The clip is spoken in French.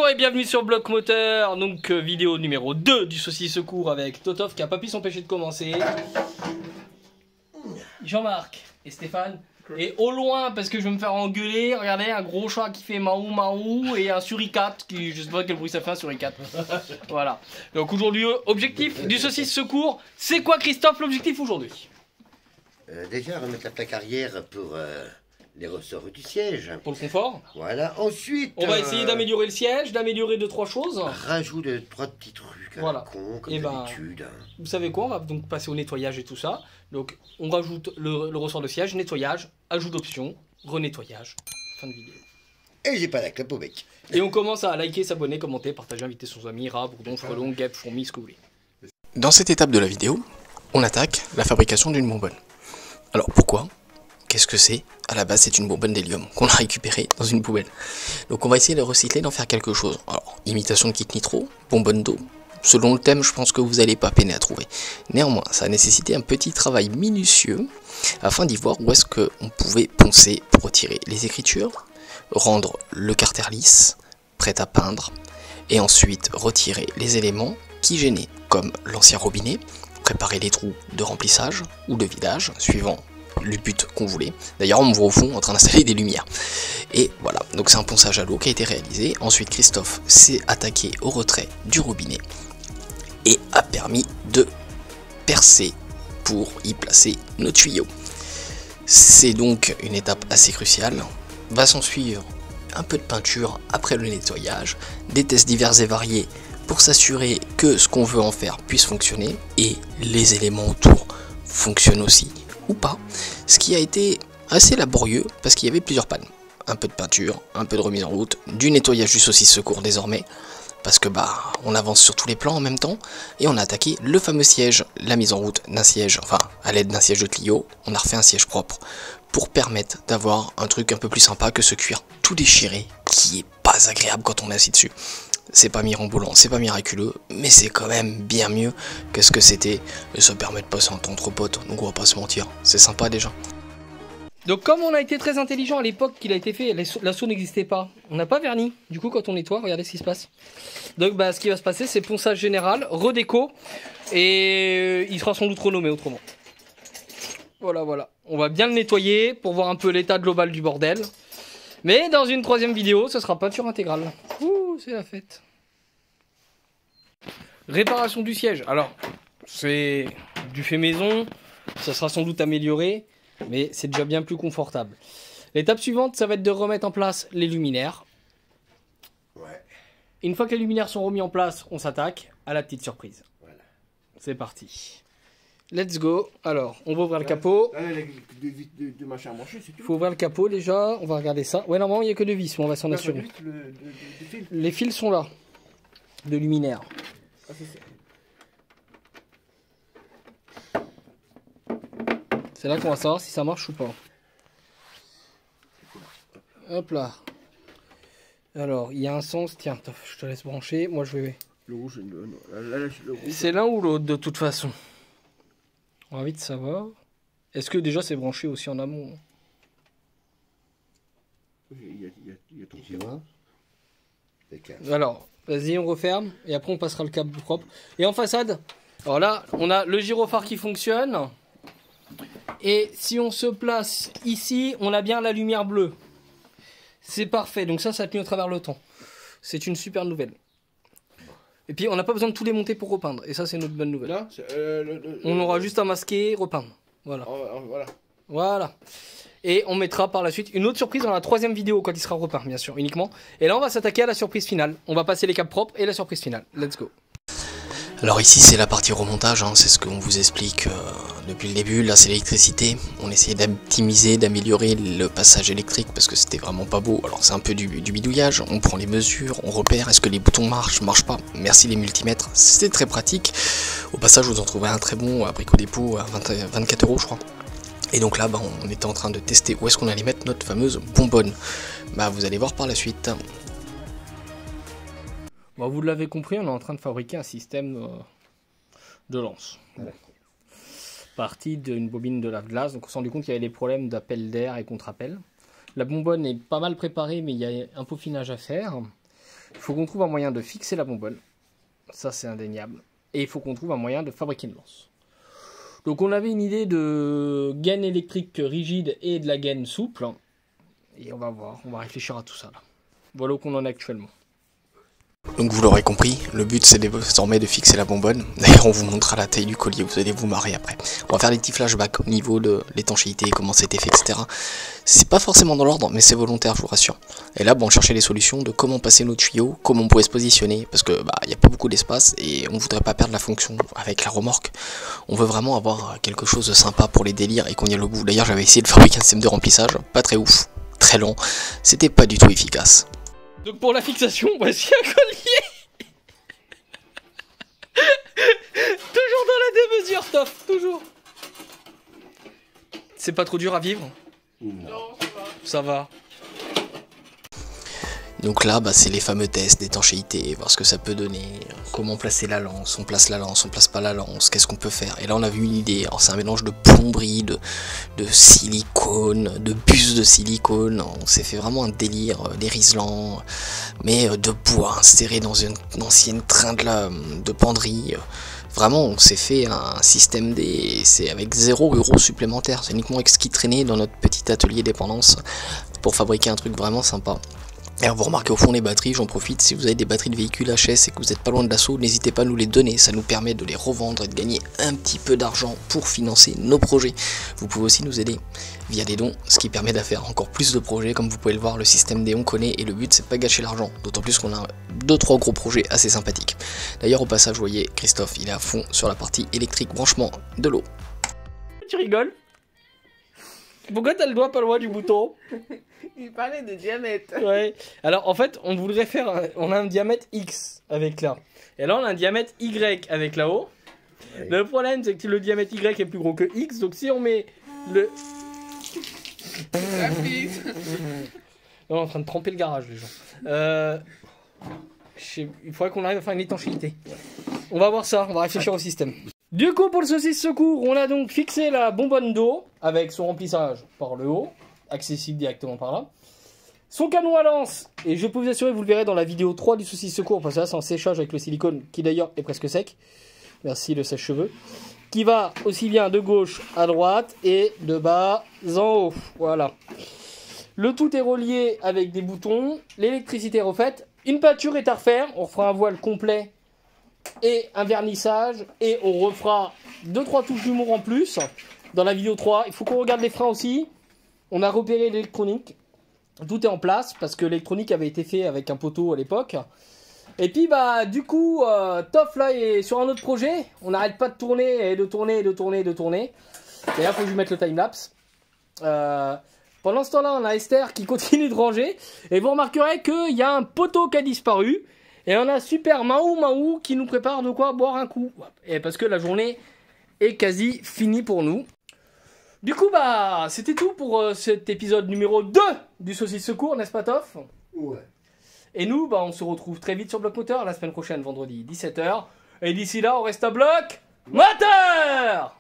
Bonjour et bienvenue sur Bloc Moteur, donc vidéo numéro 2 du Saucisse Secours avec Totov qui a pas pu s'empêcher de commencer. Jean-Marc et Stéphane. Et au loin, parce que je vais me faire engueuler, regardez, un gros chat qui fait maou maou et un suricate qui, je sais pas quel bruit ça fait un suricate. Voilà. Donc aujourd'hui, objectif du Saucisse Secours, c'est quoi Christophe l'objectif aujourd'hui? Déjà remettre la plaque arrière pour les ressorts du siège. Pour le confort. Voilà. Ensuite, on va essayer d'améliorer le siège, d'améliorer 2-3 choses. Rajout de 3 petits trucs. Voilà. Con, comme et d'habitude. Vous savez quoi? On va donc passer au nettoyage et tout ça. Donc on rajoute le ressort de siège, nettoyage, ajout d'options, renettoyage. Fin de vidéo. Et j'ai pas la clope au bec. Et on commence à liker, s'abonner, commenter, partager, inviter son ami, rat, bourdon, frelon, guêpe, fourmi, ce que vous voulez. Dans cette étape de la vidéo, on attaque la fabrication d'une bonbonne. Alors pourquoi? Qu'est-ce que c'est? À la base, c'est une bonbonne d'hélium qu'on a récupérée dans une poubelle. Donc on va essayer de recycler, d'en faire quelque chose. Alors, imitation de kit nitro, bonbonne d'eau. Selon le thème, je pense que vous n'allez pas peiner à trouver. Néanmoins, ça a nécessité un petit travail minutieux afin d'y voir où est-ce qu'on pouvait poncer pour retirer les écritures, rendre le carter lisse, prêt à peindre, et ensuite retirer les éléments qui gênaient, comme l'ancien robinet, préparer les trous de remplissage ou de vidage, suivant le but qu'on voulait. D'ailleurs, on me voit au fond en train d'installer des lumières. Et voilà, donc c'est un ponçage à l'eau qui a été réalisé. Ensuite, Christophe s'est attaqué au retrait du robinet et a permis de percer pour y placer nos tuyaux. C'est donc une étape assez cruciale. Va s'en suivre un peu de peinture après le nettoyage, des tests divers et variés pour s'assurer que ce qu'on veut en faire puisse fonctionner et les éléments autour fonctionnent aussi ou pas, ce qui a été assez laborieux parce qu'il y avait plusieurs pannes. Un peu de peinture, un peu de remise en route, du nettoyage du Saucisse Secours désormais, parce que on avance sur tous les plans en même temps, et on a attaqué le fameux siège, la mise en route d'un siège, enfin à l'aide d'un siège de Clio, on a refait un siège propre, pour permettre d'avoir un truc un peu plus sympa que ce cuir tout déchiré, qui est pas agréable quand on est assis dessus. C'est pas mirambolant, c'est pas miraculeux, mais c'est quand même bien mieux que ce que c'était, et ça permet de passer un temps entre potes, donc on va pas se mentir, c'est sympa déjà. Donc comme on a été très intelligent à l'époque qu'il a été fait, l'assaut n'existait pas, on n'a pas verni, du coup quand on nettoie, regardez ce qui se passe. Donc ce qui va se passer c'est ponçage général, redéco, et il sera sans doute renommé autrement. Voilà, on va bien le nettoyer pour voir un peu l'état global du bordel. Mais dans une troisième vidéo, ce sera peinture intégrale. Ouh, c'est la fête. Réparation du siège. Alors, c'est du fait maison. Ça sera sans doute amélioré. Mais c'est déjà bien plus confortable. L'étape suivante, ça va être de remettre en place les luminaires. Ouais. Une fois que les luminaires sont remis en place, on s'attaque à la petite surprise. Voilà. C'est parti. Let's go. Alors, on va ouvrir le capot. De machin à brancher, c'est tout. Il faut ouvrir le capot déjà. On va regarder ça. Ouais, normalement, il n'y a que 2 vis, mais on va s'en assurer. Les fils sont là. De luminaire. Ah, c'est ça. C'est là qu'on va savoir si ça marche ou pas. Hop là. Alors, il y a un sens. Tiens, je te laisse brancher. Moi, je vais... Le rouge, c'est l'un ou l'autre, de toute façon. On a envie de savoir. Est-ce que déjà c'est branché aussi en amont? Il y a ton petit bras. Alors, vas-y, on referme. Et après, on passera le câble propre. Et en façade, alors là, on a le gyrophare qui fonctionne. Et si on se place ici, on a bien la lumière bleue. C'est parfait. Donc ça tient au travers le temps. C'est une super nouvelle. Et puis, on n'a pas besoin de tout démonter pour repeindre. Et ça, c'est notre bonne nouvelle. Là, on aura juste à masquer, repeindre. Voilà. Voilà. Et on mettra par la suite une autre surprise dans la 3e vidéo, quand il sera repeint, bien sûr, uniquement. Et là, on va s'attaquer à la surprise finale. On va passer les câbles propres et la surprise finale. Let's go. Alors ici c'est la partie remontage, hein, c'est ce qu'on vous explique depuis le début. Là c'est l'électricité, on essayait d'optimiser, d'améliorer le passage électrique parce que c'était vraiment pas beau. Alors c'est un peu du bidouillage, on prend les mesures, on repère, est-ce que les boutons marchent pas. Merci les multimètres, c'était très pratique. Au passage vous en trouverez un très bon à Brico Dépôt à 24 € je crois. Et donc là on était en train de tester où est-ce qu'on allait mettre notre fameuse bonbonne. Vous allez voir par la suite. Bon, vous l'avez compris, on est en train de fabriquer un système de lance. Bon. Parti d'une bobine de lave-glace, donc on s'est rendu compte qu'il y avait des problèmes d'appel d'air et contre-appel. La bonbonne est pas mal préparée, mais il y a un peaufinage à faire. Il faut qu'on trouve un moyen de fixer la bonbonne. Ça, c'est indéniable. Et il faut qu'on trouve un moyen de fabriquer une lance. Donc, on avait une idée de gaine électrique rigide et de la gaine souple. Et on va voir, on va réfléchir à tout ça là. Voilà où on en est actuellement. Donc vous l'aurez compris, le but c'est désormais de fixer la bonbonne. D'ailleurs on vous montrera la taille du collier, vous allez vous marrer après. On va faire des petits flashbacks au niveau de l'étanchéité, comment c'était fait, etc. C'est pas forcément dans l'ordre, mais c'est volontaire, je vous rassure. Et là, bon, on cherchait les solutions de comment passer nos tuyaux, comment on pourrait se positionner, parce que bah il n'y a pas beaucoup d'espace et on voudrait pas perdre la fonction avec la remorque. On veut vraiment avoir quelque chose de sympa pour les délires et qu'on y aille au bout. D'ailleurs j'avais essayé de fabriquer un système de remplissage, pas très ouf, très lent, c'était pas du tout efficace. Donc pour la fixation, voici un collier. Toujours dans la démesure, Toff, toujours. C'est pas trop dur à vivre? Non, Ça va. Donc là, bah, c'est les fameux tests d'étanchéité, voir ce que ça peut donner, comment placer la lance, on place la lance, on place pas la lance, qu'est-ce qu'on peut faire. Et là on a vu une idée, alors c'est un mélange de plomberie, de silicone, de bus de silicone, on s'est fait vraiment un délire, dérislant, mais de bois inséré dans une ancienne tringle de penderie. Vraiment, on s'est fait un système c'est avec 0 € supplémentaire, c'est uniquement avec ce qui traînait dans notre petit atelier dépendance pour fabriquer un truc vraiment sympa. Et vous remarquez au fond les batteries, j'en profite, si vous avez des batteries de véhicules HS et que vous n'êtes pas loin de l'assaut, n'hésitez pas à nous les donner, ça nous permet de les revendre et de gagner un petit peu d'argent pour financer nos projets. Vous pouvez aussi nous aider via des dons, ce qui permet de faire encore plus de projets, comme vous pouvez le voir, le système des on connaît et le but c'est de pas gâcher l'argent, d'autant plus qu'on a 2-3 gros projets assez sympathiques. D'ailleurs au passage, vous voyez, Christophe, il est à fond sur la partie électrique, branchement de l'eau. Tu rigoles? Pourquoi t'as le doigt pas loin du bouton? Il parlait de diamètre. Ouais. Alors en fait, on voudrait faire, on a un diamètre X avec là. Et là on a un diamètre Y avec là-haut. Oui. Le problème c'est que le diamètre Y est plus gros que X, donc si on met le... La piste. On est en train de tremper le garage les gens. Il faudrait qu'on arrive à faire une étanchéité. On va voir ça, on va réfléchir au système. Du coup pour le saucisse secours, on a donc fixé la bonbonne d'eau avec son remplissage par le haut, accessible directement par là. Son canon à lance, et je peux vous assurer, vous le verrez dans la vidéo 3 du saucisse secours, parce que là c'est en séchage avec le silicone qui d'ailleurs est presque sec. Merci le sèche-cheveux. Qui va aussi bien de gauche à droite et de bas en haut. Voilà. Le tout est relié avec des boutons, l'électricité est refaite, une peinture est à refaire, on refera un voile complet et un vernissage et on refera 2-3 touches d'humour en plus dans la vidéo 3. Il faut qu'on regarde les freins aussi. On a repéré l'électronique, tout est en place parce que l'électronique avait été fait avec un poteau à l'époque. Et puis bah du coup Toff là est sur un autre projet, on n'arrête pas de tourner et de tourner et de tourner et de tourner. Et là faut que je lui mette le timelapse. Pendant ce temps là on a Esther qui continue de ranger et vous remarquerez qu'il y a un poteau qui a disparu. Et on a Super Mahou qui nous prépare de quoi boire un coup. Et parce que la journée est quasi finie pour nous. Du coup, bah, c'était tout pour cet épisode numéro 2 du Saucisse Secours, n'est-ce pas, Toff? Ouais. Et nous, bah, on se retrouve très vite sur Bloc Moteur la semaine prochaine, vendredi 17h. Et d'ici là, on reste à Bloc Moteur!